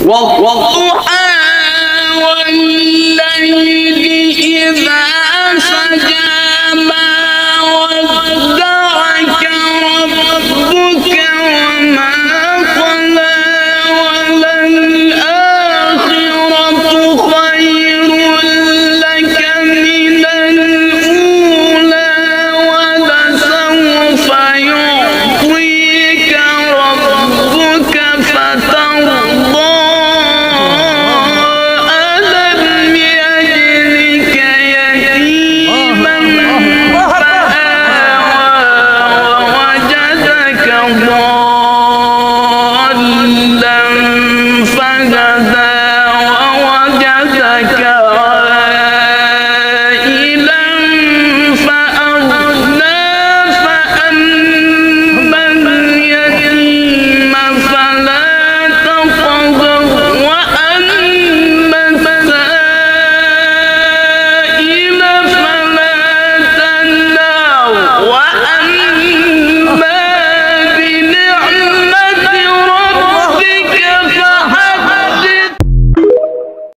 والضحى والليل إذا سجى ما ودعك ربك وما قلى وللآخرة خير لك من الأولى ولسوف يعطيك ربك فترضى ألم يجدك يتيما فآوى ووجدك ضالا فهدى